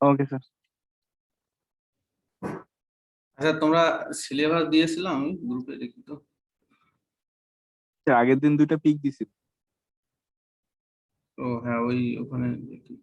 Okay sir. আচ্ছা, তোমরা syllabus দিয়েছিলাম আমি গ্রুপে, দেখি তো। আগের দিন দুইটা পিক দিছি। ও হ্যাঁ, ওই ওখানে দেখি।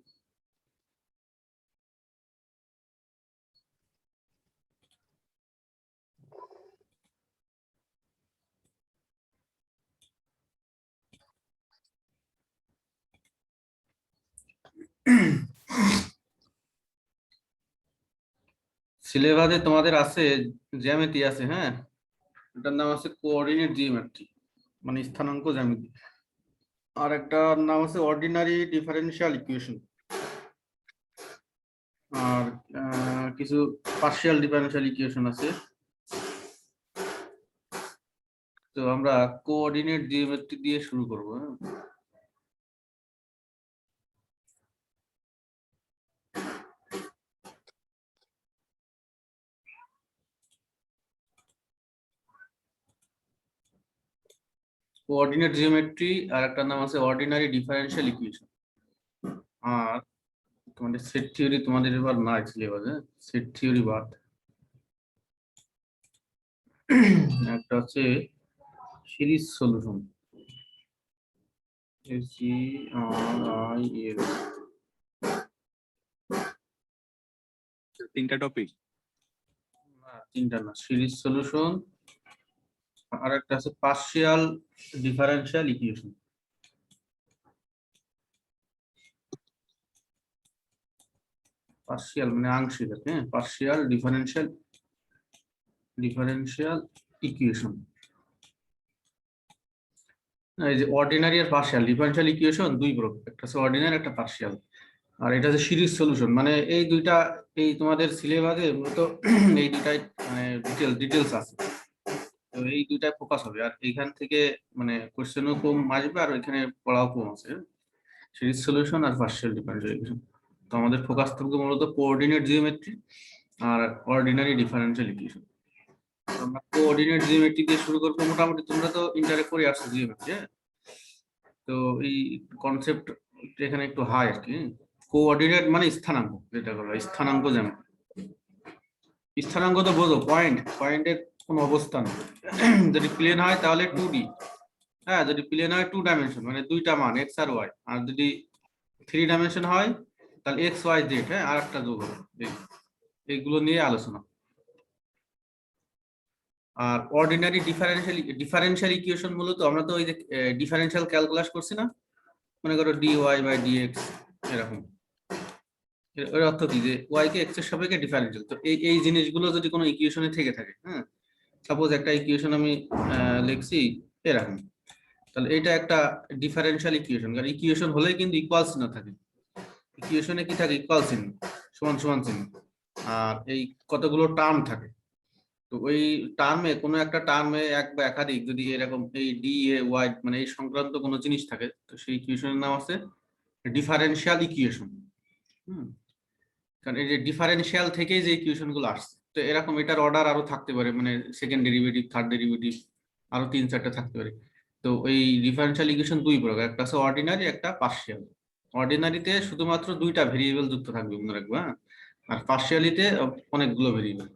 সিলেবাসে তোমাদের আছে, জ্যামিতি আছে, হ্যাঁ, এটার নাম আছে কোঅর্ডিনেট জিওমেট্রি, মানে স্থানাঙ্ক জ্যামিতি। আর একটা নাম আছে অর্ডিনারি ডিফারেনশিয়াল ইকুয়েশন। আর কিছু পার্শিয়াল ডিফারেনশিয়াল ইকুয়েশন আছে। তো আমরা কোঅর্ডিনেট জিওমেট্রি দিয়ে শুরু করবো, হ্যাঁ। কোঅর্ডিনেট জিওমেট্রি, আর একটা নাম আছে অর্ডিনারি ডিফারেনশিয়াল ইকুয়েশন। আর তোমাদের সেট থিওরি তোমাদের এবার নাই সিলেবাসে, সেট থিওরি বাদ। একটা হচ্ছে সিরিজ সলিউশন, SGRIL। তিনটা টপিক, তিনটা না, সিরিজ সলিউশন, আর একটা আছে পার্শিয়াল ডিফারেনশিয়াল ইকুয়েশন। পার্শিয়াল মানে আংশিক, হ্যাঁ, পার্শিয়াল ডিফারেনশিয়াল ইকুয়েশন। এই যে অর্ডিনারি আর পার্শিয়াল ডিফারেনশিয়াল ইকুয়েশন দুই প্রকার, একটা আছে অর্ডিনারি, একটা পার্শিয়াল। আর এটা হচ্ছে সিরিজ সলিউশন, মানে এই দুইটা এই তোমাদের সিলেবাসে মূলত এই দুইটাই মানে ডিটেলস আছে। তো এই দুইটাই ফোকাস হবে, আর এইখান থেকে মানে কোশ্চেনও কম আসবে, আর এখানে পড়াও কম আছে। সিরিজ সলিউশন আর পার্শিয়াল ডিফারেনশিয়াল ইকুয়েশন। তো আমাদের ফোকাস থাকবে মূলত কোঅর্ডিনেট জিওমেট্রি আর অর্ডিনারি ডিফারেনশিয়াল ইকুয়েশন। আমরা কোঅর্ডিনেট জিওমেট্রি দিয়ে শুরু করবো। মোটামুটি তোমরা তো ইন্টারে করে আসছো জিওমেট্রি, হ্যাঁ। তো এই কনসেপ্ট এখানে একটু হাই আর কি। কোঅর্ডিনেট মানে স্থানাঙ্ক, যেটা বলা হয় স্থানাঙ্ক জ্যামিতি। স্থানাঙ্ক তো বোঝো, পয়েন্টের কোন অবস্থান। যদি প্লেন হয় তাহলে 2D, হ্যাঁ, যদি প্লেন হয় 2 ডাইমেনশন মানে দুইটা মান এক্স আর ওয়াই। আর যদি 3 ডাইমেনশন হয় তাহলে এক্স ওয়াই জেড, হ্যাঁ, আর একটা যোগ হবে। এইগুলো নিয়ে আলোচনা। আর অর্ডিনারি ডিফারেনশিয়াল ইকুয়েশন মূলত আমরা তো ওই যে ডিফারেনশিয়াল ক্যালকুলাস করছি না, মনে করো dy/dx এরকম। এর অর্থ কি, যে y কে x এর সাপেক্ষে ডিফারেনশিয়াল। তো এই জিনিসগুলো যদি কোনো ইকুয়েশনে থেকে থাকে, হ্যাঁ, সাপোজ একটা ইকুয়েশন আমি লিখছি এরকম, তাহলে এটা একটা ডিফারেনশিয়াল ইকুয়েশন। কারণ ইকুয়েশন হলেই কিন্তু ইকুয়াল চিহ্ন থাকে। ইকুয়েশনে কি থাকে? ইকুয়াল চিহ্ন, সমান সমান চিহ্ন। আর এই কতগুলো টার্ম থাকে, তো ওই টার্মে কোনো একটা টার্মে এক বা একাধিক যদি এরকম এই ডি এ ওয়াই মানে এই সংক্রান্ত কোনো জিনিস থাকে, তো সেই ইকুয়েশনের নাম আছে ডিফারেনশিয়াল ইকুয়েশন। কারণ এই যে ডিফারেনশিয়াল থেকেই যে ইকুয়েশন গুলো আসছে, তো এরকম এটার অর্ডার আরো থাকতে পারে, মানে সেকেন্ড ডেরিভেটিভ, থার্ড ডেরিভেটিভ, আরো 3-4টা থাকতে পারে। তো এই ডিফারেনশিয়াল ইকুয়েশন দুই প্রকার, একটা আছে অর্ডিনারি, একটা পার্শিয়াল। অর্ডিনারিতে শুধুমাত্র দুইটা ভেরিয়েবল যুক্ত থাকবে মনে রাখবে, হ্যাঁ। আর পার্শিয়ালিতে অনেকগুলো ভেরিয়েবল।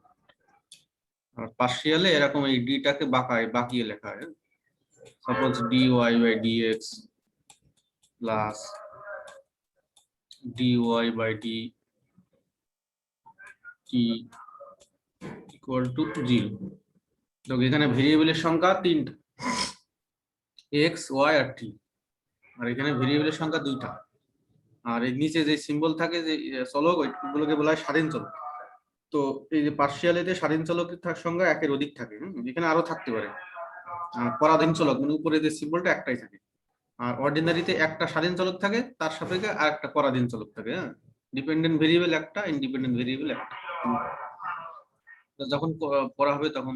আর পার্শিয়ালে এরকম এই ডিটাকে বাঁকিয়ে লেখা হয়। Suppose dy/dx plus dy/dt equal to 0। তো এখানে ভেরিয়েবলের সংখ্যা 3টা, x y আর t। আর এখানে ভেরিয়েবলের সংখ্যা 2টা। আর এর নিচে যে সিম্বল থাকে, যে চলক, ওইগুলোকে বলা হয় স্বাধীন চলক। তো এই যে পার্শিয়ালিতে স্বাধীন চলকের সংখ্যা একের অধিক থাকে, এখানে আরো থাকতে পারে। পরাধীন চলক মানে উপরে যে সিম্বলটা একটাই থাকে। আর অর্ডিনারিতে একটা স্বাধীন চলক থাকে, তার সাপেক্ষে আর একটা পরাধীন চলক থাকে, হ্যাঁ। ডিপেন্ডেন্ট ভেরিয়েবল একটা, ইন্ডিপেন্ডেন্ট ভেরিয়েবল একটা। যখন পড়া হবে তখন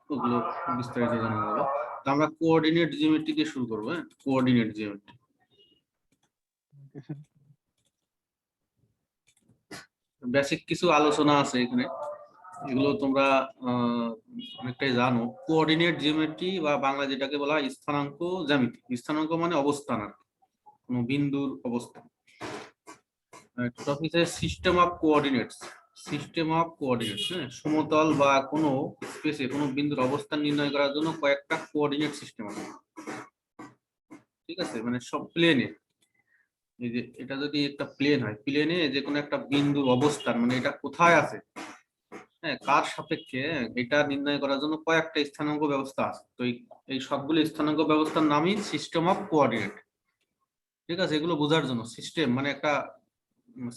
ওগুলো বিস্তারিত জানা যাবে। তো আমরা কোঅর্ডিনেট জিওমেট্রি দিয়ে শুরু করবো, হ্যাঁ, কোঅর্ডিনেট জিওমেট্রি। বেসিক কিছু আলোচনা আছে এখানে, এগুলো তোমরা অনেকটাই জানো। কোঅর্ডিনেট জিওমেট্রি বা বাংলা যেটাকে বলা হয় স্থানাঙ্ক জ্যামিতি। স্থানাঙ্ক মানে অবস্থান, আর কোন বিন্দুর অবস্থান। টপিক আছে system of coordinates. System of coordinates, হ্যাঁ, সমতল বা কোনো স্পেসে কোনো বিন্দুর অবস্থান নির্ণয় করার জন্য কয়েকটা কোঅর্ডিনেট সিস্টেম আছে, ঠিক আছে, মানে সব প্লেনে। এই যে এটা যদি একটা প্লেন হয়, প্লেনে যে কোনো একটা বিন্দুর অবস্থান মানে এটা কোথায় আছে, হ্যাঁ, কার সাপেক্ষে, হ্যাঁ, এটা নির্ণয় করার জন্য কয়েকটা স্থানাঙ্ক ব্যবস্থা আছে। তো এই সবগুলো স্থানাঙ্ক ব্যবস্থার নামই সিস্টেম অফ কোঅর্ডিনেট, ঠিক আছে। এগুলো বোঝার জন্য সিস্টেম মানে একটা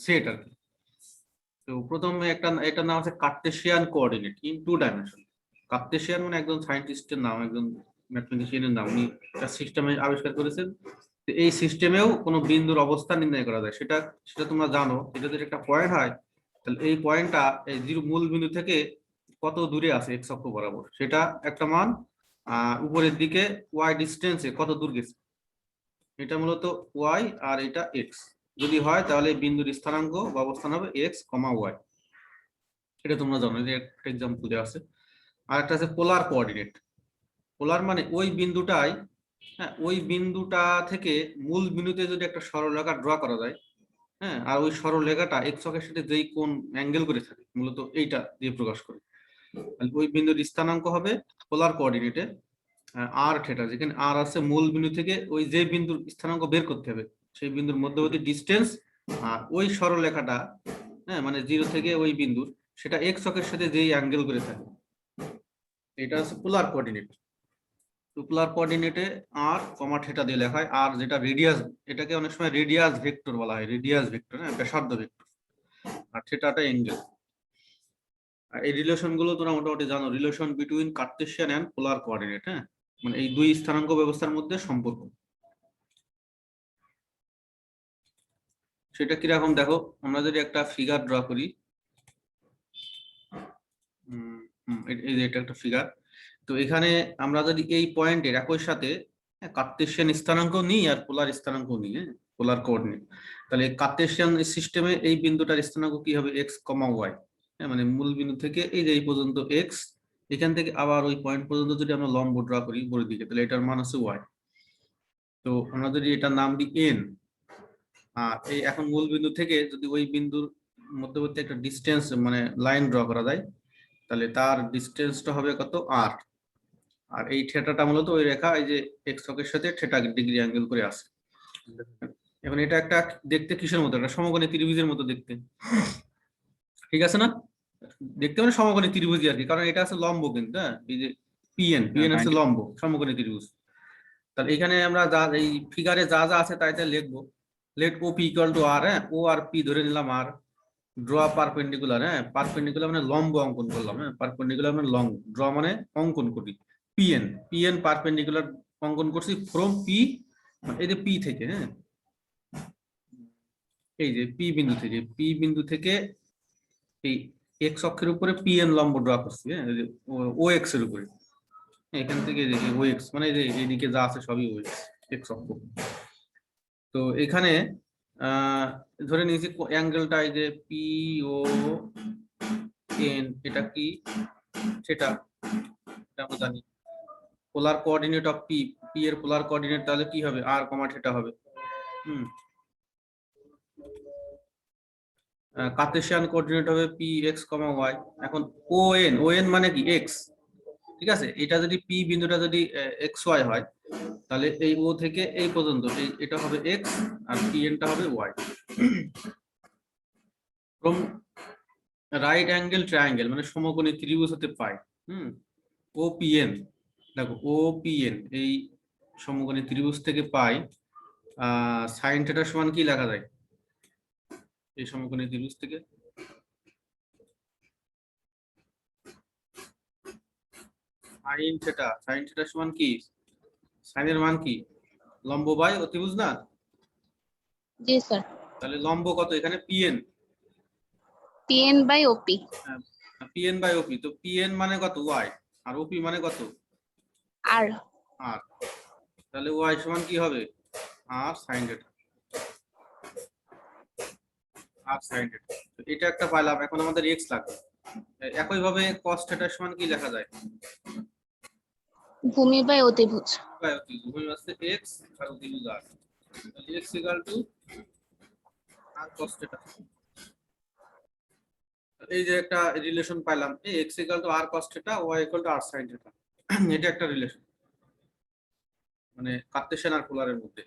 সেট আর কি। তো প্রথমে এটার নাম আছে Cartesian coordinate in 2 dimension. Cartesian মানে একজন সায়েন্টিস্টের নাম, একজন ম্যাথমেটিশিয়ানের নাম, উনি একটা সিস্টেম আবিষ্কার করেছেন। তো এই সিস্টেমেও কোনো বিন্দুর অবস্থান নির্ণয় করা যায়, সেটা সেটা তোমরা জানো। এটা যদি একটা পয়েন্ট হয়, তাহলে এই পয়েন্টটা এই জিরো মূল বিন্দু থেকে কত দূরে আছে এক্স অক্ষ বরাবর সেটা একটা মান, উপরের দিকে ওয়াই ডিস্টেন্সে কত দূর গেছে, এটা মূলত ওয়াই আর এটা এক্স যদি হয়, তাহলে বিন্দুর স্থানাঙ্ক বা অবস্থান হবে এক্স কমা ওয়াই। এটা তোমরা জানো, যে একটা এক্সাম্পল দেওয়া আছে। আর একটা আছে পোলার কোঅর্ডিনেট। পোলার মানে ওই বিন্দুটাই, হ্যাঁ, ওই বিন্দুটা থেকে মূল বিন্দুতে যদি একটা সরলরেখা ড্র করা যায়, হ্যাঁ, আর ওই সরলরেখাটা এক্স অক্ষের সাথে যেই কোণ অ্যাঙ্গেল করে থাকে মূলত এইটা দিয়ে প্রকাশ করে, ওই বিন্দুর স্থানাঙ্ক হবে পোলার কোঅর্ডিনেটে আর থিটা। যেখানে আর আছে মূল বিন্দু থেকে ওই যে বিন্দুর স্থানাঙ্ক বের করতে হবে সেই বিন্দুর মধ্যবর্তী ডিস্টেন্স, আর ওই সরলরেখাটা, হ্যাঁ, মানে জিরো থেকে ওই বিন্দুর, সেটা এক্স অক্ষের সাথে যেই অ্যাঙ্গেল করে থাকে, এটা হচ্ছে পোলার কোঅর্ডিনেট। পোলার কোঅর্ডিনেটে আর কমা থিটা দিয়ে লেখা হয়। আর যেটা রেডিয়াস, এটাকে অনেক সময় রেডিয়াস ভেক্টর বলা হয়, রেডিয়াস ভেক্টর, হ্যাঁ, ব্যাসার্ধ ভেক্টর। আর থিটাটা অ্যাঙ্গেল। এই রিলেশন গুলো তোমরা মোটামুটি জানো, relation between Cartesian and polar coordinate, হ্যাঁ, মানে এই দুই স্থানাঙ্ক ব্যবস্থার মধ্যে সম্পর্ক। সেটা কিরকম দেখো, আমরা যদি একটা ফিগার ড্র করি, এই যে এটা একটা ফিগার। তো এখানে আমরা যদি এই পয়েন্টের একই সাথে কার্টেসিয়ান স্থানাঙ্ক নিই আর পোলার স্থানাঙ্ক নিই, হ্যাঁ, পোলার কোঅর্ডিনেট, তাহলে কার্টেসিয়ান সিস্টেমে এই বিন্দুটার স্থানাঙ্ক কি হবে এক্স কমা ওয়াই, হ্যাঁ, মানে মূল বিন্দু থেকে এই যে এই পর্যন্ত এক্স, এখান থেকে আবার ওই পয়েন্ট পর্যন্ত যদি আমরা লম্ব ড্র করি উপরের দিকে, তাহলে এটার মান আছে ওয়াই। তো আমরা যদি এটার নাম দিই এন, আর এই এখন মূল বিন্দু থেকে যদি ওই বিন্দুর মধ্যবর্তী একটা ডিস্টেন্স মানে লাইন ড্র করা যায়, তাহলে তার ডিস্টেন্সটা হবে কত আর। আর এই থিটাটা মূলত ওই রেখা, এই যে এক্স অক্ষের সাথে থিটা ডিগ্রি অ্যাঙ্গেল করে আছে। এখন এটা একটা দেখতে কিসের মতো, একটা সমকোণী ত্রিভুজের মতো দেখতে, ঠিক আছে না? দেখতে মানে সমকোণী ত্রিভুজই আর কি, কারণ এটা আছে লম্ব কিন্তু, হ্যাঁ, এই যে পিএন পিএন আছে লম্ব সমকোণী ত্রিভুজ। তাহলে এখানে আমরা যা এই ফিগারে যা যা আছে তাই তাই লিখবো। Let O P equal to R, হ্যাঁ, ও আর পি ধরে নিলাম আর। ড্র পারপেন্ডিকুলার, হ্যাঁ, পারপেন্ডিকুলার মানে লম্ব অঙ্কন করলাম, হ্যাঁ, পারপেন্ডিকুলার মানে লং, ড্র মানে অঙ্কন করি। পিএন পিএন পারপেন্ডিকুলার অঙ্কন করছি ফ্রম পি, এই যে পি থেকে, হ্যাঁ, এই যে পি বিন্দু থেকে, পি বিন্দু থেকে এই এক্স অক্ষের উপরে পিএন লম্ব ড্র করছি, হ্যাঁ, ও এক্স এর উপরে, এখান থেকে ও এক্স মানে এই যে এইদিকে যা আছে সবই ও এক্স অক্ষ। তো এখানে ধরে নিয়েছি অ্যাঙ্গেলটা এই যে পি ও এন, এটা কি সেটা আমরা জানি। পোলার কোঅর্ডিনেট অফ পি, পি এর পোলার কোঅর্ডিনেট তাহলে কি হবে আর কমা থিটা হবে। কার্টেসিয়ান কোঅর্ডিনেট হবে পি এক্স কমা ওয়াই। এখন ও এন মানে কি এক্স, ঠিক আছে। এটা যদি পি বিন্দুটা যদি এক্স ওয়াই হয়, তাহলে এই ও থেকে এই পর্যন্ত এটা হবে এক্স আর পি এনটা হবে Y. From right angle triangle মানে সমকোণী ত্রিভুজ হতে পাই, ও পি এন, দেখো ও পি এন এই সমকোণী ত্রিভুজ থেকে পাই সাইন থিটা সমান কি লেখা যায় এই সমকোণী ত্রিভুজ থেকে? সাইন থিটা সমান কি, সাইনের মান কি লম্ব বাই অতিভুজ না? জি স্যার। তাহলে লম্ব কত এখানে PN, PN by OP, PN by OP. তো পিএন মানে কত ওয়াই আর ওপি মানে কত আর আর, তাহলে ওয়াই সমান কি হবে আর সাইন থিটা, আর সাইন থিটা। তো এটা একটা পাইলাম, এখন আমাদের এক্স লাগবে। একই ভাবে cos থিটা সমান কি লেখা যায় ভূমি বাই অতিভুজ, বাই অতিভুজ, ভূমি হচ্ছে এক্স আর অতিভুজ আর, তাহলে x equal to r cos θ। এই যে একটা রিলেশন পাইলাম, এই x = r cos θ, y = r sin θ। এটা একটা রিলেশন, মানে কার্টেসিয়ান আর পোলারের মধ্যে।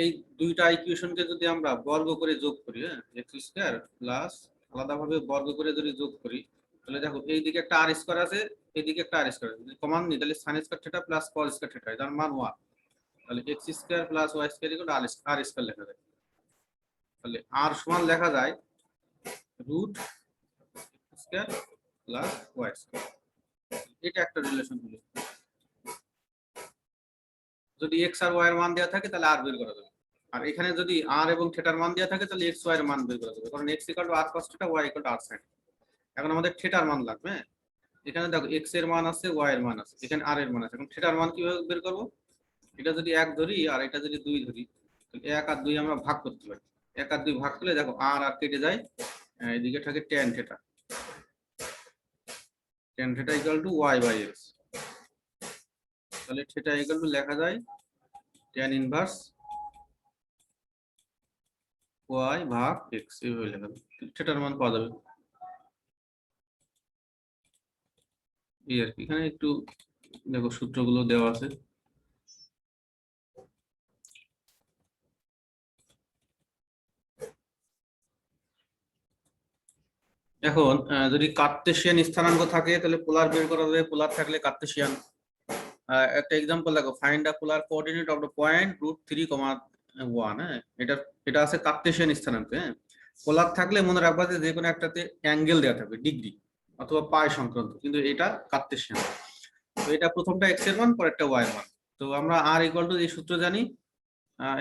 এই দুইটা ইকুয়েশনকে যদি আমরা বর্গ করে যোগ করি, হ্যাঁ, x² প্লাস আলাদাভাবে বর্গ করে যদি যোগ করি, তাহলে দেখো এই দিকে একটা r স্কয়ার আছে, এই দিকে একটা r স্কয়ার আছে, যদি কমন নিই তাহলে sin² θ প্লাস cos² θ, যার মান 1। তাহলে x² plus y² = r square লেখা যায়। তাহলে r সমান লেখা যায় √x² প্লাস y²। এটা একটা রিলেশন হলো। যদি x আর y এর মান দেওয়া থাকে তাহলে r বের করা যাবে, আর এখানে যদি r এবং থিটার মান দেওয়া থাকে তাহলে x y এর মান বের করা যাবে, কারণ x = r cos θ, y = r sin θ। এখন আমাদের থিটার মান লাগবে। এখানে দেখো x এর মান আছে, y এর মান আছে, এখানে r এর মান আছে। এখন থিটার মান কিভাবে বের করব? এটা যদি 1 ধরি আর এটা যদি 2 ধরি, তাহলে 1 আর 2 আমরা ভাগ করতে পারি। 1 আর 2 ভাগ করলে দেখো r আর কেটে যায়, এদিকে থাকে tan θ। tan θ = y/x। তাহলে থিটা লেখা যায় tan ইনভার্স y ভাগ x, এইভাবে লেখা যায়। থিটার মান পাওয়া যাবে। এই আর কি, এখানে একটু দেখো সূত্রগুলো দেওয়া আছে। এখন যদি কার্টেসিয়ান স্থানাঙ্ক থাকে তাহলে পোলার বের করা যাবে, পোলার থাকলে কার্টেসিয়ান। একটা एग्जांपल দেখো, find the polar coordinate of the point √3,1। হ্যাঁ, এটা আছে কার্টেসিয়ান স্থানাঙ্ক। হ্যাঁ, পোলার থাকলে মনে রাখবা যে যে কোনো একটাতে অ্যাঙ্গেল দেওয়া থাকবে, ডিগ্রি অথবা পাই সংক্রান্ত, কিন্তু এটা কার্টেসিয়ান। তো এটা প্রথমটা x এর মান, পরেরটা y এর মান। তো আমরা r = এই সূত্র জানি,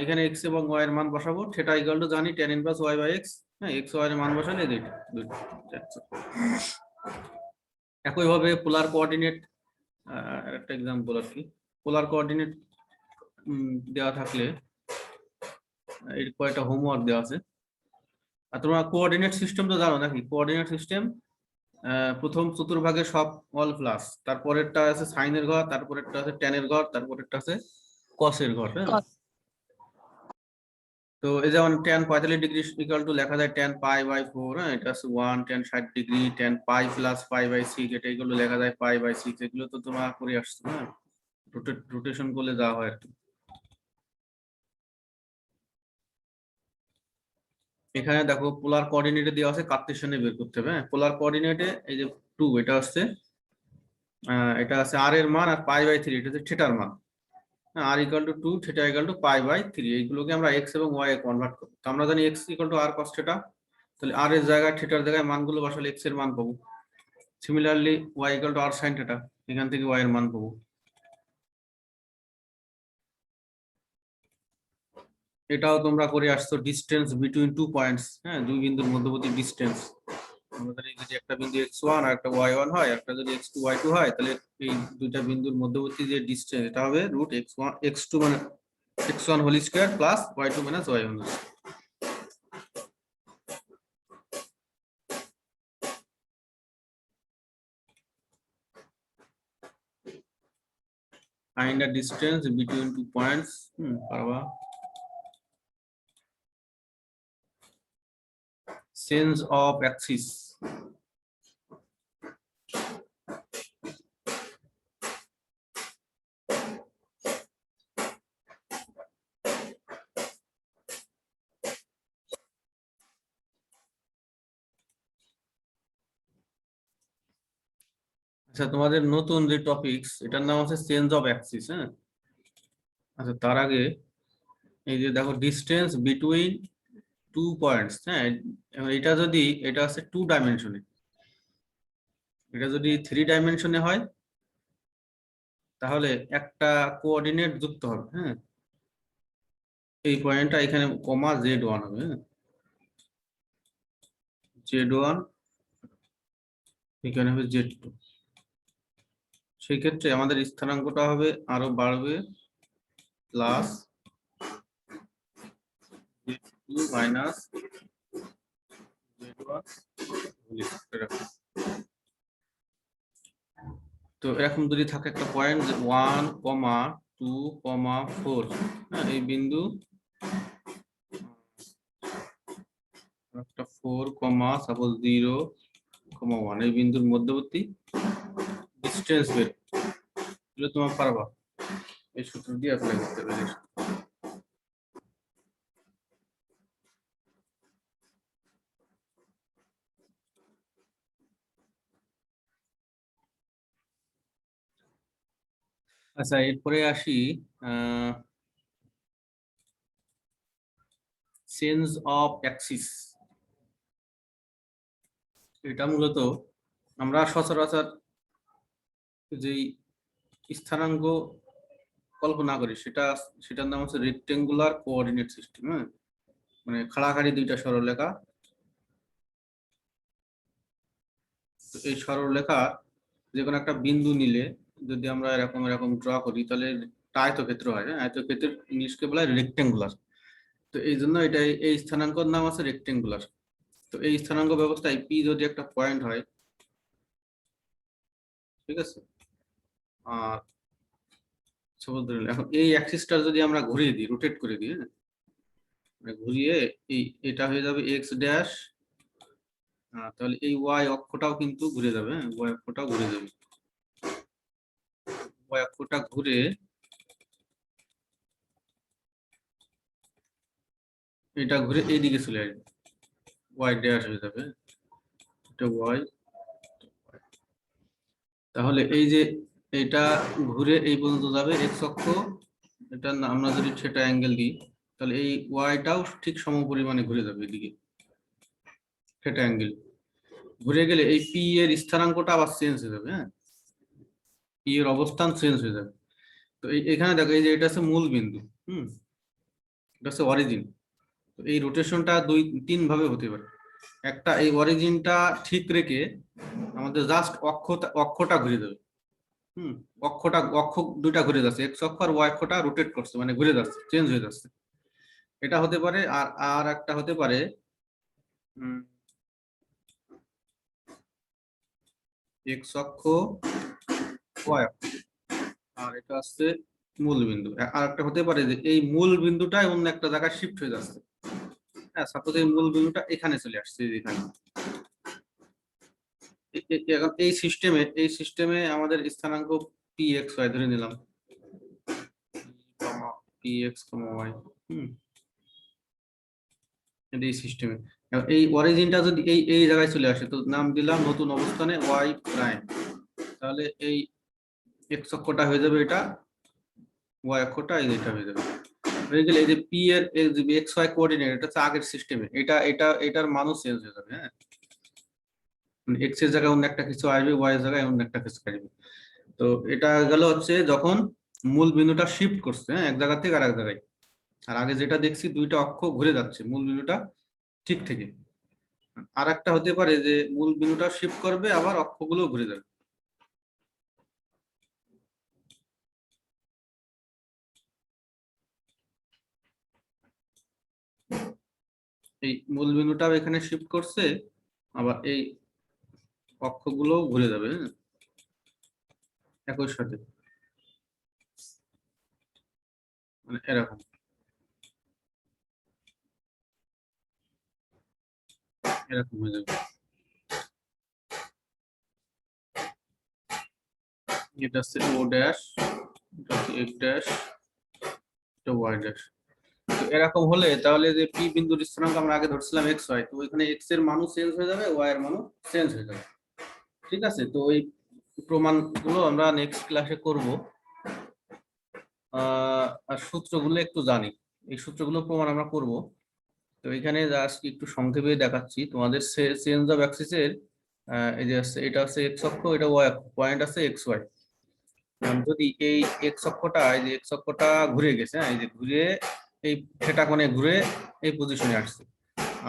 এখানে x এবং y এর মান বসাবো। θ = জানি tan ইনভার্স y/x। হ্যাঁ, x y এর মান বসালে দুইটা। একইভাবে পোলার কোঅর্ডিনেট, একটা एग्जांपल আর কি, পোলার কোঅর্ডিনেট দেওয়া থাকলে এর কয়টা হোমওয়ার্ক দেওয়া আছে। আর তোমরা কোঅর্ডিনেট সিস্টেম তো জানো নাকি? কোঅর্ডিনেট সিস্টেম প্রথম চতুর্ভাগে সব অল প্লাস, তারপরেরটা আছে সাইনের ঘর, তারপরেরটা আছে ট্যানের ঘর, তারপরেরটা আছে কসের ঘর। হ্যাঁ, তো এই যেমন tan 45 ডিগ্রি = লেখা যায় tan π/4। হ্যাঁ, এটা আছে 1 tan 60 ডিগ্রি, tan π প্লাস π/6, এটা এগুলো লেখা যায় π/6। এগুলো তো তোমরা করে আসছো। হ্যাঁ, রোটেশন করলে যা হয় আর কি। এখানে দেখো পোলার কোঅর্ডিনেটে দেওয়া আছে, কার্টেসিয়ানে বের করতে হবে। হ্যাঁ, পোলার কোঅর্ডিনেটে এই যে 2, এটা আছে r এর মান, আর π/3 এটা হচ্ছে থিটার মান। r = 2, θ = π/3। এইগুলোকে আমরা x এবং y এ কনভার্ট করব। তো আমরা জানি x = r cos θ, তাহলে r এর জায়গায় থিটার জায়গায় মানগুলো বসালে x এর মান পাবো। সিমিলারলি y = r sin θ, এখান থেকে y এর মান পাবো। এটাও তোমরা করে আসছো, ডিসটেন্স বিটুইন 2 পয়েন্টস। হ্যাঁ, দুই বিন্দুর মধ্যবর্তী ডিসটেন্স। আমরা জানি যদি একটা বিন্দু x1 আর একটা y1 হয়, একটা যদি x2 y2 হয়, তাহলে এই দুইটা বিন্দুর মধ্যবর্তী যে ডিসটেন্স, এটা হবে √x2 মানে x1 whole square plus y2 minus y1। Find the distance between 2 points. পারবা। Sense of axis. আচ্ছা, তোমাদের নতুন যে টপিকস, এটার নাম হচ্ছে চেঞ্জ অফ অ্যাক্সিস। হ্যাঁ, আচ্ছা, তার আগে এই যে দেখো ডিসটেন্স বিটুইন 2 পয়েন্টস। হ্যাঁ, এটা যদি, এটা আছে 2 ডাইমেনশনে, এটা যদি 3 ডাইমেনশনে হয় তাহলে একটা কোঅর্ডিনেট যুক্ত হবে। হ্যাঁ, এই পয়েন্টটা এখানে কমা z1 হবে। হ্যাঁ, z1 এখানে হবে z2। সেই ক্ষেত্রে আমাদের স্থানাঙ্কটা হবে আরো বাড়বে, প্লাস z2 মাইনাস z1। তো এরকম যদি থাকে একটা পয়েন্ট 1, 2, 4, হ্যাঁ, এই বিন্দু 4, সাপোজ 0, 1 এই বিন্দুর মধ্যবর্তী ডিসটেন্স বের এগুলো তোমার পারবা এই সূত্র দিয়ে অ্যাপ্লাই করতে পারবে। আচ্ছা এরপরে আসি চেঞ্জ অফ অ্যাক্সিস। এটা মূলত আমরা সচরাচর যেই স্থানাঙ্ক কল্পনা করি সেটার নাম হচ্ছে রেক্টেঙ্গুলার কোঅর্ডিনেট সিস্টেম। হ্যাঁ, মানে খাড়াখাড়ি দুইটা সরলরেখা, এই সরলরেখা যে কোনো একটা বিন্দু নিলে যদি আমরা এরকম এরকম ড্র করি তাহলে আয়তক্ষেত্র হয়। হ্যাঁ, আয়তক্ষেত্রের জিনিসকে বলা হয় রেক্টেঙ্গুলার। তো এই জন্য এটা এই স্থানাঙ্কর নাম আছে রেক্টেঙ্গুলার। তো এই স্থানাঙ্ক ব্যবস্থায় পি যদি একটা পয়েন্ট হয়, ঠিক আছে, আর সপোজ ধরুন এখন এই অ্যাক্সিসটা যদি আমরা ঘুরিয়ে দিই, রোটেট করে দিই, হ্যাঁ, মানে ঘুরিয়ে এটা হয়ে যাবে এক্স ড্যাশ, তাহলে এই ওয়াই অক্ষটাও কিন্তু ঘুরে যাবে। হ্যাঁ, ওয়াই অক্ষটাও ঘুরে যাবে। ওয়াই অক্ষটা ঘুরে এটা ঘুরে এইদিকে চলে আসবে, ওয়াই ড্যাশ হয়ে যাবে, এটা ওয়াই। তাহলে এই যে এটা ঘুরে এই পর্যন্ত যাবে এক্স অক্ষ, এটা আমরা যদি সেটা অ্যাঙ্গেল দিই তাহলে এই ওয়াইটাও ঠিক সমপরিমাণে ঘুরে যাবে এদিকে, সেটা অ্যাঙ্গেল ঘুরে গেলে এই পি এর স্থানাঙ্কটা আবার চেঞ্জ হয়ে যাবে। হ্যাঁ, পি এর অবস্থান চেঞ্জ হয়ে যাবে। তো এখানে দেখো এই যে এটা হচ্ছে মূল বিন্দু, এটা হচ্ছে অরিজিন। তো এই রোটেশনটা তিন ভাবে হতে পারে। একটা, এই অরিজিনটা ঠিক রেখে আমাদের জাস্ট অক্ষটা ঘুরে যাবে। অক্ষ দুইটা ঘুরে যাচ্ছে, এক্স অক্ষ আর ওয়াই অক্ষটা রোটেট করছে, মানে ঘুরে যাচ্ছে, চেঞ্জ হয়ে যাচ্ছে। এটা হতে পারে। আর একটা হতে পারে এক্স অক্ষ ওয়াই অক্ষ, আর এটা হচ্ছে মূল বিন্দু। আর একটা হতে পারে যে এই মূল বিন্দুটা অন্য একটা জায়গায় শিফট হয়ে যাচ্ছে। হ্যাঁ, সাপোজ এই মূল বিন্দুটা এখানে চলে আসছে, এখানে। এখন এই সিস্টেমে আমাদের স্থানাঙ্ক পি এক্স ওয়াই ধরে নিলাম, পি এক্স ওয়াই। এই সিস্টেমে এই অরিজিনটা যদি এই জায়গায় চলে আসে তো নাম দিলাম নতুন অবস্থানে ওয়াই প্রাইম। তাহলে এই এক্স অক্ষটা হয়ে যাবে এটা, ওয়াই অক্ষটা এটা হয়ে যাবে। হয়ে গেলে এই যে পি এর এক্স ওয়াই কোঅর্ডিনেট, এটা হচ্ছে আগের সিস্টেমে, এটার মানও চেঞ্জ হয়ে যাবে। হ্যাঁ, এক্স এর জায়গায় অন্য একটা কিছু আসবে, ওয়াই এর জায়গায় অন্য একটা কিছু আসবে। তো এটা গেল হচ্ছে যখন মূল বিন্দুটা শিফট করছে, হ্যাঁ, এক জায়গা থেকে আরেক জায়গায়। আর আগে যেটা দেখছি দুইটা অক্ষ ঘুরে যাচ্ছে মূল বিন্দুটা ঠিক থেকে। আর একটা হতে পারে যে মূল বিন্দুটা শিফট করবে আবার অক্ষগুলো ঘুরে যাবে। এই মূল বিন্দুটাও এখানে শিফট করছে, আবার এই অক্ষগুলো ঘুরে যাবে। হ্যাঁ, একই সাথে, মানে এরকম এরকম হয়ে যাবে। এটা হচ্ছে ও ড্যাশ, এটা হচ্ছে এক্স ড্যাশ, এটা ওয়াই ড্যাশ। তো এরকম হলে তাহলে যে পি বিন্দুর স্থানাঙ্ক আমরা আগে ধরছিলাম এক্স ওয়াই, তো এখানে এক্স এর মানও চেঞ্জ হয়ে যাবে, ওয়াই এর মানও চেঞ্জ হয়ে যাবে। ঠিক আছে, তো ওই প্রমাণগুলো আমরা নেক্সট ক্লাসে করব। আর সূত্রগুলো একটু জানি, এই সূত্রগুলো প্রমাণ আমরা করব। তো এখানে জাস্ট একটু সংক্ষেপে দেখাচ্ছি তোমাদের চেঞ্জ অফ অ্যাক্সিসের। এই যে এটা হচ্ছে এক্স অক্ষ, এটা ওয়াই অক্ষ, পয়েন্ট আছে এক্স ওয়াই। যদি এই এক্স অক্ষটা, এই যে এক্স অক্ষটা ঘুরে গেছে, হ্যাঁ, এই যে ঘুরে এই থিটা কোণে ঘুরে এই পজিশনে আসছে,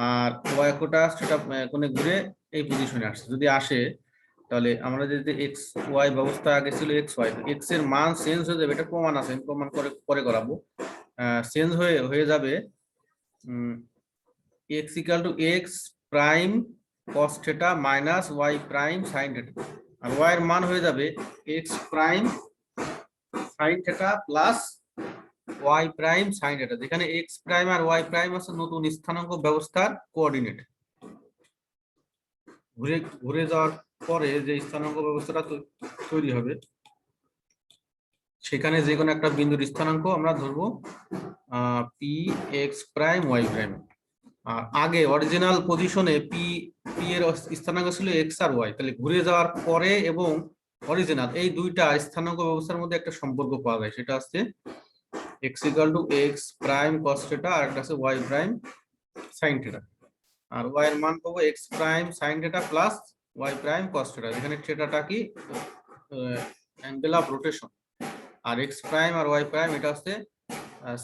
আর ওয়াই অক্ষটা সেটা কোণে ঘুরে এই পজিশনে আসছে, যদি আসে তাহলে আমরা যদি এক্স ওয়াই ব্যবস্থা আগে ছিল এক্স ওয়াই, এক্স এর মান চেঞ্জ হয়ে যাবে। এটা প্রমাণ আছে, প্রমাণ করে করাবো। চেঞ্জ হয়ে যাবে x equal to x prime cos theta minus y prime sine theta, আর ওয়াই এর মান হয়ে যাবে x prime sine theta plus Y prime sine theta, যেখানে এক্স প্রাইম আর ওয়াই প্রাইম আছে নতুন স্থানাঙ্ক ব্যবস্থার কোঅর্ডিনেট। ঘুরে ঘুরে যাওয়ার পরে যে স্থানাঙ্ক ব্যবস্থাটা তৈরি হবে সেখানে যে কোনো একটা বিন্দুর স্থানাঙ্ক আমরা ধরবো P x prime Y prime. আর আগে অরিজিনাল পজিশনে পি পি এর স্থানাঙ্ক ছিল এক্স আর ওয়াই, তাহলে ঘুরে যাওয়ার পরে এবং অরিজিনাল এই দুইটা স্থানাঙ্ক ব্যবস্থার মধ্যে একটা সম্পর্ক পাওয়া যায়, সেটা হচ্ছে X equal to x prime cos theta আর একটা আছে ওয়াই প্রাইম সাইন থিটা। আর ওয়াই এর মান পাবো X prime sine theta plus Y prime cos theta, যেখানে থিটাটা কি অ্যাঙ্গেল অফ রোটেশন, আর এক্স প্রাইম আর ওয়াই প্রাইম এটা হচ্ছে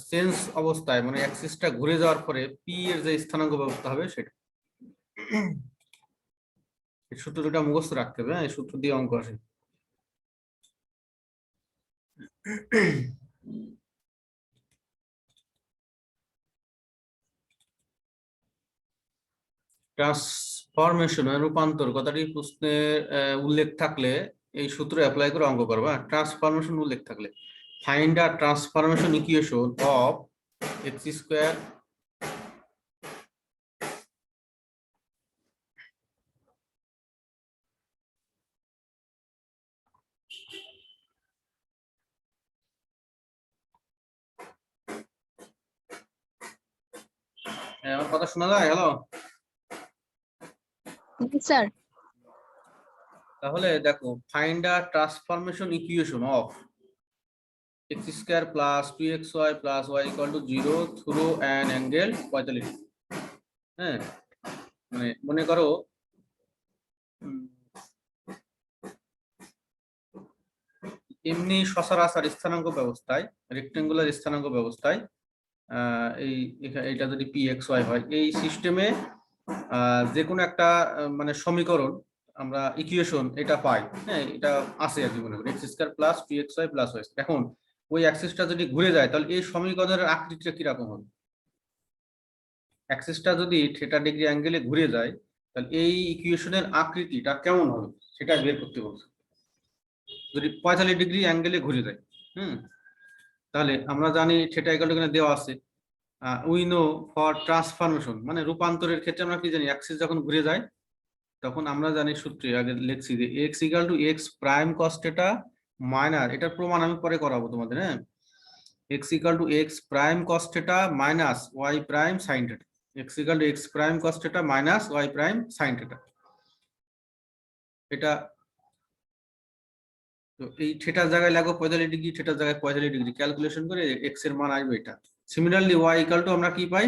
সেন্স অবস্থায়, মানে অ্যাক্সিসটা ঘুরে যাওয়ার পরে পি এর যে স্থানাঙ্ক ব্যবস্থা হবে সেটা। এই সূত্রটা মুখস্থ রাখতে হবে, এই সূত্র দিয়ে অঙ্ক আসে। ট্রান্সফরমেশন রূপান্তর কথাটি প্রশ্নের উল্লেখ থাকলে এই সূত্র অ্যাপ্লাই করে অঙ্ক করবা। ট্রান্সফরমেশন উল্লেখ থাকলে find the transformation equation of x square আমার কথা শোনা যায়? Hello, sir. তাহলে দেখো find the transformation equation of x square plus 2xy plus y equal to 0 through an angle 45। হ্যাঁ, মানে মনে করো এমনি সচরাচর স্থানাঙ্ক ব্যবস্থায়, রেক্টেঙ্গুলার স্থানাঙ্ক ব্যবস্থায় এইটা যদি pxy হয়, এই সিস্টেমে যে কোনো একটা মানে সমীকরণ আমরা ইকুয়েশন এটা পাই। হ্যাঁ, এটা আছে আর কি, মনে করি x square plus 2xy plus y। এখন ওই অ্যাক্সিসটা যদি ঘুরে যায় তাহলে এই সমীকরণের আকৃতিটা কিরকম হবে? অ্যাক্সিসটা যদি থিটা ডিগ্রি অ্যাঙ্গেলে ঘুরে যায় তাহলে এই ইকুয়েশনের আকৃতিটা কেমন হবে সেটা বের করতে বলছে। যদি 45 ডিগ্রি অ্যাঙ্গেলে ঘুরে যায়, তাহলে আমরা জানি থিটা ইকুয়াল টু এখানে দেওয়া আছে। উই নো ফর ট্রান্সফরমেশন মানে রূপান্তরের ক্ষেত্রে আমরা কি জানি, অ্যাক্সিস যখন ঘুরে যায় তখন আমরা জানি সূত্রে আগে লিখছি যে x equal to x prime cos theta minus, এটার প্রমাণ আমি পরে করাবো তোমাদের। হ্যাঁ, x equal to x prime cos theta minus y prime sine theta, x equal to x prime cos theta minus y prime sine theta. এটা তো এই থিটার জায়গায় লাগো 45 ডিগ্রি, থিটার জায়গায় 45 ডিগ্রি ক্যালকুলেশন করে এক্স এর মান আসবে এটা। সিমিলারলি ওয়াই ইকুয়াল টু আমরা কি পাই,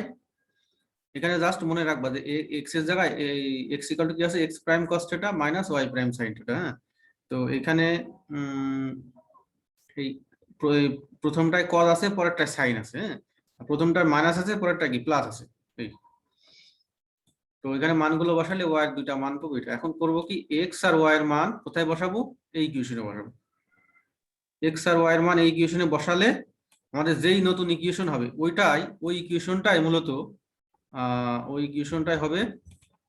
এখানে জাস্ট মনে রাখবা যে এক্স এর জায়গায় এই এক্স ইকুয়াল টু কি আছে, x prime cos theta minus y prime sine theta. হ্যাঁ, তো এখানে এই প্রথমটায় কস আছে, পরেরটায় সাইন আছে। হ্যাঁ, প্রথমটায় মাইনাস আছে, পরেরটা কি প্লাস আছে। এই তো এখানে মানগুলো বসালে ওয়াই এর দুইটা মান পাবো। এটা এখন করব কি, এক্স আর ওয়াই এর মান কোথায় বসাবো, এই ইকুয়েশনে বসাবো। এক্স আর ওয়াই এর মান এই ইকুয়েশনে বসালে আমাদের যেই নতুন ইকুয়েশন হবে ওই ইকুয়েশনটাই মূলত ওই ইকুয়েশনটাই হবে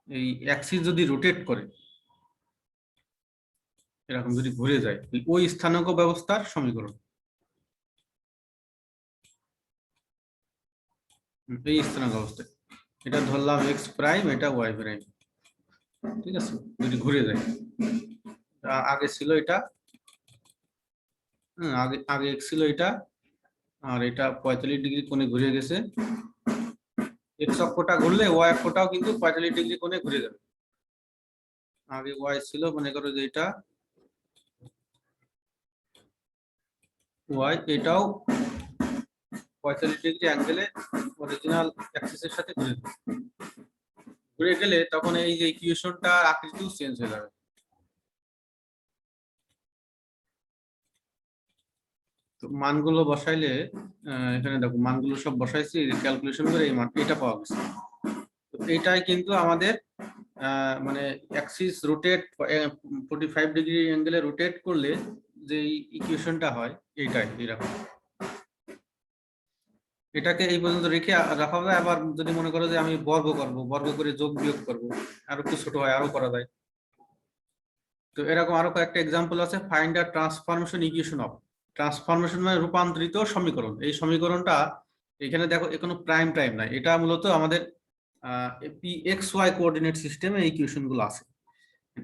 এই অ্যাক্সিস যদি রোটেট করে এরকম যদি ঘুরে যায় ওই স্থানাঙ্ক ব্যবস্থার সমীকরণ। এই স্থানাঙ্ক ব্যবস্থায় এটা ধরলাম এক্স প্রাইম, এটা ওয়াই প্রাইম, ঠিক আছে, যদি ঘুরে যায়। আগে ছিল এটা, আগে এক্স ছিল এটা, আর এটা 45 ডিগ্রি কোণে ঘুরে গেছে। এক্স অক্ষটা ঘুরলে ওয়াই অক্ষটাও কিন্তু 45 ডিগ্রি কোণে ঘুরে যাবে। আগে ওয়াই ছিল, মনে করো যে এটা ওয়াই, এটাও 45 ডিগ্রি অ্যাঙ্গেলে অরিজিনাল অ্যাক্সিসের সাথে ঘুরে গেলে তখন এই যে ইকুয়েশনটা আকৃতিও চেঞ্জ হয়ে যাবে। তো মানগুলো বসাইলে এখানে দেখো মানগুলো সব বসাইছি, ক্যালকুলেশন করে এই মান এটা পাওয়া গেছে। তো এইটাই কিন্তু আমাদের মানে অ্যাক্সিস রোটেট 45 ডিগ্রি অ্যাঙ্গেলে রোটেট করলে যে ইকুয়েশনটা হয় এইটাই এরকম। এটাকে এই পর্যন্ত রেখে রাখা যায়। আবার যদি মনে করো যে আমি বর্গ করব, বর্গ করে যোগ বিয়োগ করব, আরো একটু ছোট হয়, আরো করা যায়। তো এরকম আরো কয়েকটা এক্সাম্পল আছে। Find the transformation equation of, transformation মানে রূপান্তরিত সমীকরণ। এই সমীকরণটা এখানে দেখো কোনো প্রাইম টাইম নাই, এটা মূলত আমাদের পি এক্স ওয়াই কোঅর্ডিনেট সিস্টেমে এই ইকুয়েশন গুলো আছে।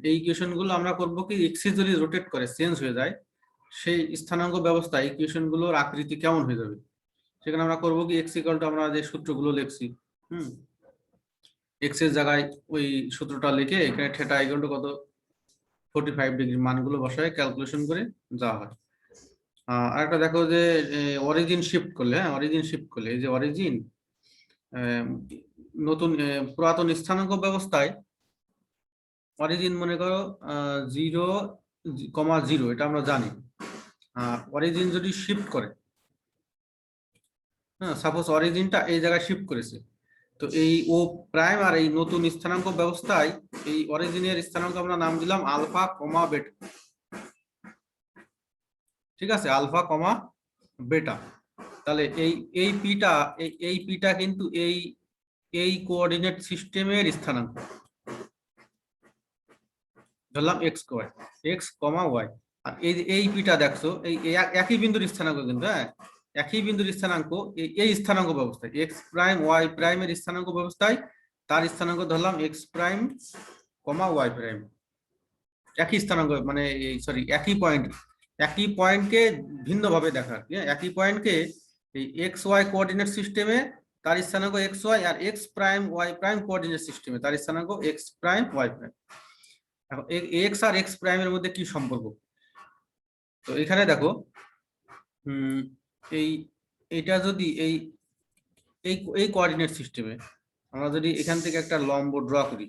এই ইকুয়েশন গুলো আমরা করব কি, এক্সিস যদি রোটেট করে চেঞ্জ হয়ে যায়, সেই স্থানাঙ্ক ব্যবস্থায় ইকুয়েশন গুলোর আকৃতি কেমন হয়ে যাবে, সেখানে আমরা করব কি এক্স ইকুয়াল টু আমরা যে সূত্রগুলো লিখছি, এক্স এর জায়গায় ওই সূত্রটা লিখে এখানে থিটা ইকুয়াল টু কত 45 ডিগ্রি মানগুলো বসায় ক্যালকুলেশন করে যাওয়া হয়। আরেকটা দেখো যে অরিজিন শিফট করলে, হ্যাঁ অরিজিন শিফট করলে, এই যে অরিজিন নতুন পুরাতন স্থানাঙ্ক ব্যবস্থায় অরিজিন মনে করো 0,0, এটা আমরা জানি। অরিজিন যদি শিফট করে, হ্যাঁ সাপোজ অরিজিনটা এই জায়গায় শিফট করেছে, তো এই ও প্রাইম আর এই নতুন স্থানাঙ্ক ব্যবস্থায় এই অরিজিনের স্থানাঙ্ক আমরা নাম দিলাম আলফা কমা বেটা। ঠিক আছে, আলফা কমা বেটা। তাহলে এই পিটা কিন্তু এই কোঅর্ডিনেট সিস্টেমের স্থানাঙ্ক, ধরলাম এক্স ওয়াই, এক্স কমা ওয়াই। আর এই পিটা দেখছো এই একই বিন্দুর স্থানাঙ্ক কিন্তু, হ্যাঁ একই বিন্দুর স্থানাঙ্ক এই স্থানাঙ্ক ব্যবস্থায় এক্স প্রাইম ওয়াই প্রাইমের স্থানাঙ্ক ব্যবস্থায় তার স্থানাঙ্ক ধরলাম এক্স প্রাইম কমা ওয়াই প্রাইম। একই স্থানাঙ্ক মানে সরি একই পয়েন্টকে ভিন্নভাবে দেখা, একই পয়েন্টকে এই এক্স ওয়াই কোঅর্ডিনেট সিস্টেমে তার স্থানাঙ্ক এক্স ওয়াই, আর X prime Y prime coordinate সিস্টেমে তার স্থানাঙ্ক এক্স প্রাইম ওয়াই প্রাইম। এখন এক্স আর এক্স প্রাইমের মধ্যে কি সম্পর্ক, তো এখানে দেখো এইটা যদি এই কোঅর্ডিনেট সিস্টেমে আমরা যদি এখান থেকে একটা লম্ব ড্র করি,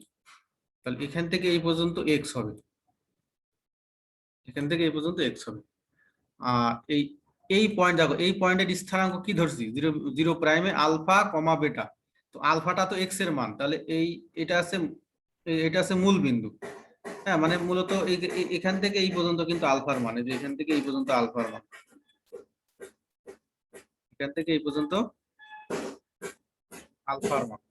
তাহলে এখান থেকে এই পর্যন্ত এক্স হবে, এখান থেকে এই পর্যন্ত এক্স হবে। আর এই পয়েন্ট দেখো, এই পয়েন্টের স্থানাঙ্ক কি ধরছি, জিরো প্রাইমে আলফা কমা বেটা। তো আলফাটা তো এক্স এর মান, তাহলে এটা আছে মূল বিন্দু, হ্যাঁ মানে মূলত এই যে এখান থেকে এই পর্যন্ত কিন্তু আলফার মান, এই যে এখান থেকে এই পর্যন্ত আলফার মান, এখান থেকে এই পর্যন্ত আলফার মান।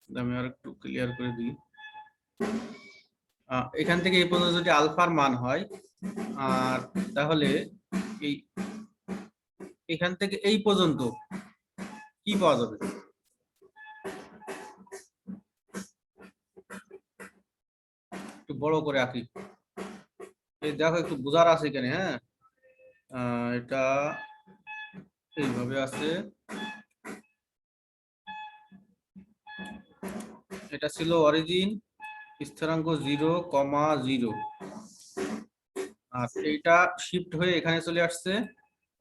আমি আর একটু ক্লিয়ার করে দিই, এখান থেকে এই পর্যন্ত যদি আলফার মান হয়, আর তাহলে এই এখান থেকে এই পর্যন্ত কি পাওয়া যাবে, একটু বড় করে আঁকি, এই দেখো একটু বোঝার আছে এখানে, হ্যাঁ এটা এইভাবে আছে, এটা ছিল অরিজিন স্থানাঙ্ক 0,0, আর এইটা শিফট হয়ে এখানে চলে আসছে,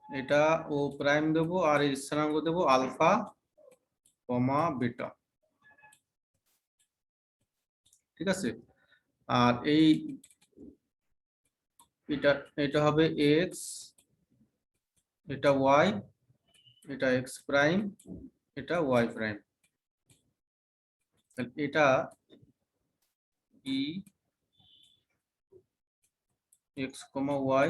এটা ও প্রাইম দেবো আর এই স্থানাঙ্ক দেবো আলফা কমা বেটা। ঠিক আছে, আর এটা হবে এক্স, এটা ওয়াই, এটা এক্স প্রাইম, এটা ওয়াই প্রাইম। এটা এক্স কমা ওয়াই,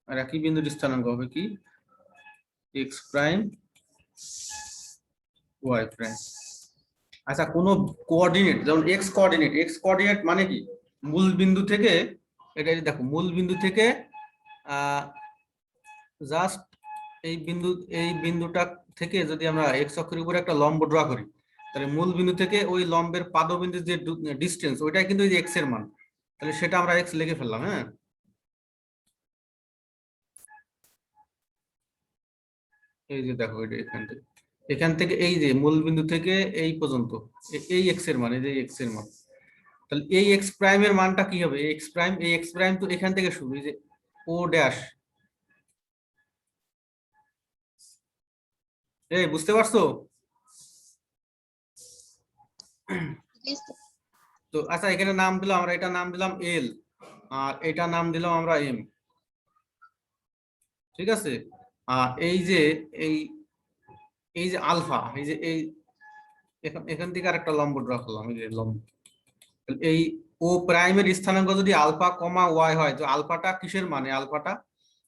আর একই বিন্দুর স্থানাঙ্ক হবে কি এক্স প্রাইম ওয়াই প্রাইম। আচ্ছা, কোন কোঅর্ডিনেট যেমন এক্স কোঅর্ডিনেট মানে কি, মূল বিন্দু থেকে, এটা দেখো মূল বিন্দু থেকে জাস্ট এই বিন্দুটা থেকে যদি আমরা এক্স অক্ষের উপরে একটা লম্ব ড্র করি, তাহলে মূল বিন্দু থেকে ওই লম্বের পাদবিন্দুর যে ডিস্টেন্স, ওইটাই কিন্তু এই এক্স এর মান, তাহলে সেটা আমরা এক্স লিখে ফেললাম। হ্যাঁ এই যে দেখো, এটা এখান থেকে এই যে মূল বিন্দু থেকে এই পর্যন্ত এই এক্স এর মান, এই যে এক্স এর মান, তাহলে এই এক্স প্রাইমের মানটা কি হবে, এই এক্স প্রাইম তো এখান থেকে শুরু, এই যে ও ড্যাশ, এই বুঝতে পারছো? তো আচ্ছা, এখানে নাম দিলাম আমরা, এটা নাম দিলাম এল, আর এটা নাম দিলাম আমরা এম। ঠিক আছে, আর এই যে আলফা, এই যে এখান থেকে আরেকটা লম্ব ড্র করলাম, এই যে লম্ব, এই ও প্রাইমের স্থানাঙ্ক যদি আলফা কমা ওয়াই হয়, তো আলফাটা কিসের মানে,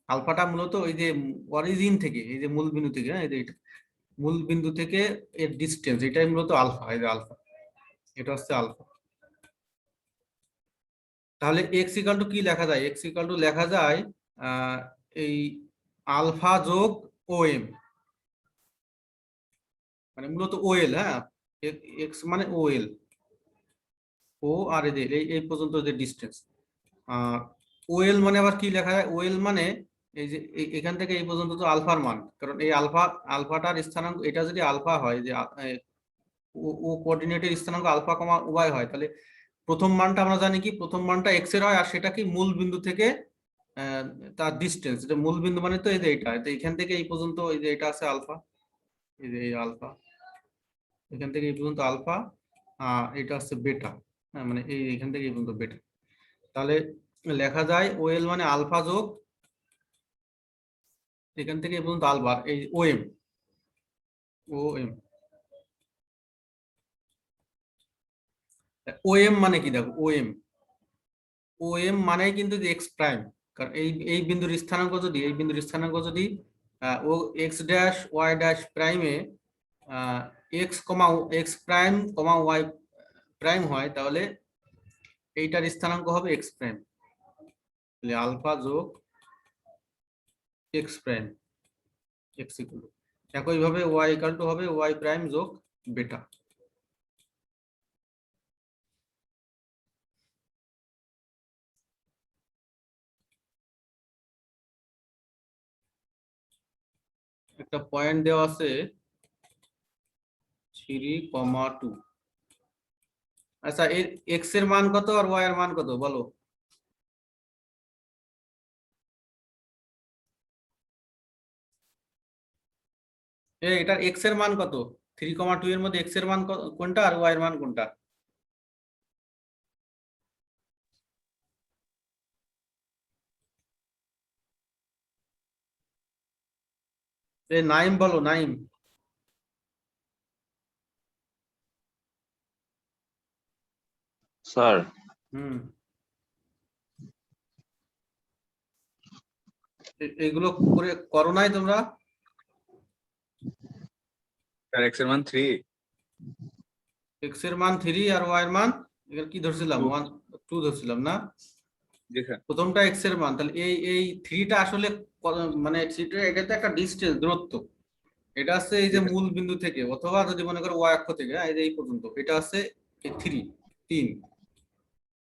আলফাটা মূলত এই যে অরিজিন থেকে, এই যে মূল বিন্দু থেকে, এই যে মূল বিন্দু থেকে এর ডিসটেন্স, এটাই মূলত আলফা, এই যে আলফা, এটা হচ্ছে আলফা। তাহলে এক্স ইকুয়াল টু কি লেখা যায়, এক্স ইকুয়াল টু লেখা যায় এই আলফা যোগ ওএম, মানে মূলত ওএল, হ্যাঁ, এক্স মানে ওএল, ও আর এদের এই পর্যন্ত যে ডিস্টেন্স। আর ওএল মানে আবার কি লেখা যায়? ওএল মানে এই যে এখান থেকে এই পর্যন্ত তো আলফার মান, কারণ এই আলফাটার স্থানাঙ্ক, এটা যদি আলফা হয়, যে ও কোঅর্ডিনেটের স্থানাঙ্ক আলফা কমা ওয়াই হয়, তাহলে প্রথম মানটা আমরা জানি কি, প্রথম মানটা এক্স এর হয়, আর সেটা কি মূল বিন্দু থেকে তার ডিস্টেন্স, এটা মূল বিন্দু মানে তো এই যে এটা, তো এখান থেকে এই পর্যন্ত এই যে এটা আছে আলফা, এই যে এই আলফা, এখান থেকে এই পর্যন্ত আলফা, এটা হচ্ছে বেটা, হ্যাঁ, মানে এই এখান থেকে এই পর্যন্ত বেটা। তাহলে লেখা যায় ওএল মানে আলফা যোগ এখান থেকে এই পর্যন্ত আলফা, এই ওএম, ওএম, ওএম মানে কি দেখো, ওএম, ওএম মানে কিন্তু যে এক্স প্রাইম, কারণ এই বিন্দুর স্থানাঙ্ক যদি, এই বিন্দুর স্থানাঙ্ক যদি ও এক্স ড্যাশ ওয়াই ড্যাশ প্রাইমে এক্স কমা এক্স প্রাইম কমা ওয়াই প্রাইম হয়, তাহলে এইটার স্থানাঙ্ক হবে এক্স প্রাইম, তাহলে আলফা যোগ এক্স প্রাইম, এক্স ইকুয়াল, একইভাবে ওয়াই ইকুয়াল টু হবে ওয়াই প্রাইম যোগ বেটা। একটা পয়েন্ট দেওয়া আছে 3,2। আচ্ছা, এর এক্স এর মান কত আর ওয়াই এর মান কত বলো? এটার এক্স এর মান কত? 3,2 এর মধ্যে এক্স এর মান কোনটা আর ওয়াই এর মান কোনটা? নাইম বলো, নাইম। স্যার হুম, এগুলো করে করো নাই তোমরা? স্যার এক্স এর মান 3। এক্স এর মান 3 আর ওয়াই এর মান এখানে কি ধরছিলাম? 2। 1 2 ধরছিলাম না? জি স্যার। প্রথমটা এক্স এর মান, তাহলে এই 3টা আসলে মানে 3টা, এটা তো একটা ডিসটেন্স, দূরত্ব। এটা আছে এই জি যে স্যার। মূল বিন্দু থেকে, অথবা যদি মনে করো ওয়াই অক্ষ থেকে, এই যে এই পর্যন্ত, এটা আছে 3।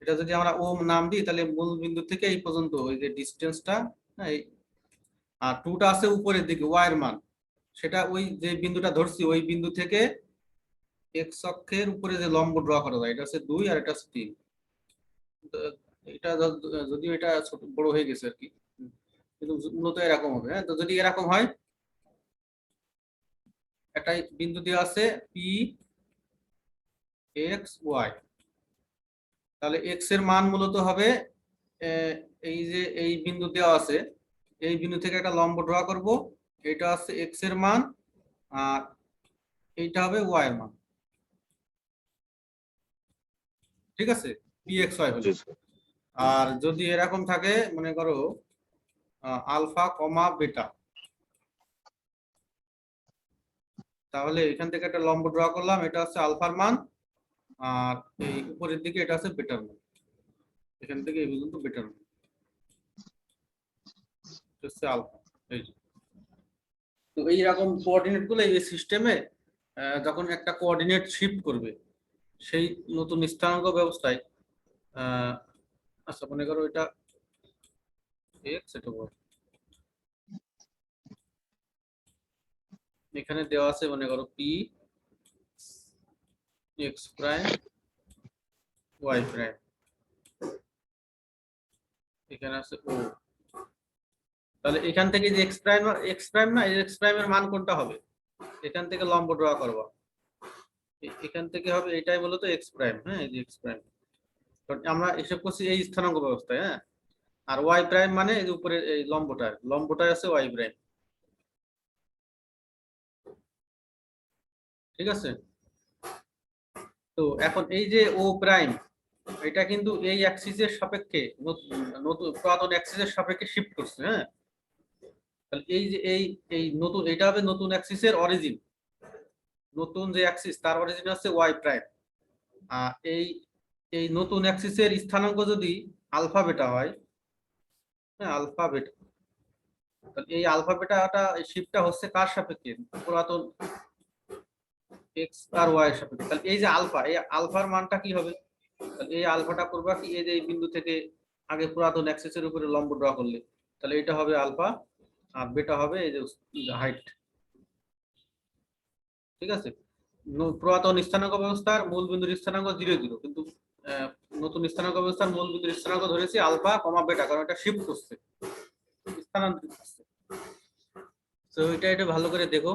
এটা যদি আমরা ও নাম দিই, তাহলে মূল বিন্দু থেকে এই পর্যন্ত ওই যে ডিসটেন্সটা, হ্যাঁ, আর 2টা আছে উপরের দিকে ওয়াই এর মান, সেটা ওই যে বিন্দুটা ধরছি ওই বিন্দু থেকে এক্স অক্ষের উপরে যে লম্ব ড্র করা যায়, এটা আছে 2 আর এটা আছে 3। এটা যদিও এটা ছোট বড় হয়ে গেছে আর কি, কিন্তু মূলত এরকম হবে। হ্যাঁ, তো যদি এরকম হয়, একটা বিন্দু দেওয়া আছে পি এক্স ওয়াই, তাহলে এক্স এর মান মূলত হবে এই যে এই বিন্দু দেওয়া আছে, এই বিন্দু থেকে একটা লম্ব ড্র করব, এটা আছে এক্স এর মান, আর এইটা হবে ওয়াই এর মান, ঠিক আছে, পি এক্স ওয়াই হলো। জি স্যার। আর যদি এরকম থাকে, মনে করো আলফা কমা বেটা, তাহলে এখান থেকে একটা লম্ব ড্র করলাম, এটা হচ্ছে আলফার মান, আর এই উপরের দিকে এটা হচ্ছে বেটার মান, এখান থেকে এই পর্যন্ত বেটার মান হচ্ছে আলফা। এই যে, তো এইরকম কোঅর্ডিনেট গুলো এই সিস্টেমে যখন একটা কোঅর্ডিনেট শিফট করবে, সেই নতুন স্থানাঙ্ক ব্যবস্থায় আচ্ছা মনে করো এটা এক্স, এটা ওয়াই, এখানে দেওয়া আছে মনে করো P x prime Y prime, এখানে আছে ও, তাহলে এখান থেকে যে এক্স প্রাইম না, এক্স প্রাইমের মান কোনটা হবে? এখান থেকে লম্ব ড্র করবা, এখান থেকে হবে এটাই মূলত এক্স প্রাইম, হ্যাঁ, এই যে এক্স প্রাইম, কারণ আমরা হিসাব করছি এই স্থানাঙ্ক ব্যবস্থায়, হ্যাঁ। আর ওয়াই প্রাইম মানে এই যে উপরে এই লম্বটা আছে ওয়াই প্রাইম, ঠিক আছে। তো এখন এই যে ও প্রাইম, এটা কিন্তু এই অ্যাক্সিসের সাপেক্ষে নতুন পুরাতন অ্যাক্সিসের সাপেক্ষে শিফট করছে, হ্যাঁ। তাহলে এই যে এই নতুন, এটা হবে নতুন অ্যাক্সিসের অরিজিন, নতুন যে অ্যাক্সিস তার অরিজিন হচ্ছে ওয়াই প্রাইম। আর এই নতুন অ্যাক্সিসের স্থানাঙ্ক যদি আলফা বেটা হয়, হ্যাঁ, আলফা বেটা, তাহলে এই আলফা বেটাটা শিফটটা হচ্ছে কার সাপেক্ষে? পুরাতন এক্স আর ওয়াই এর সাপেক্ষে। তাহলে এই যে আলফা, এই আলফার মানটা কি হবে? তাহলে এই আলফাটা করবা কি, এই যে এই বিন্দু থেকে আগে পুরাতন অ্যাক্সিস এর উপরে লম্ব ড্র করলে, তাহলে এটা হবে আলফা আর বেটা হবে এই যে হাইট। ঠিক আছে, পুরাতন স্থানাঙ্ক ব্যবস্থার মূল বিন্দুর স্থানাঙ্ক 0 0, কিন্তু নতুন স্থানাঙ্ক ব্যবস্থার মূল বিন্দুর স্থানাঙ্ক ধরেছি আলফা কমা বেটা, কারণ এটা শিফট করছে, স্থানান্তরিত করছে। তো এটা ভালো করে দেখো।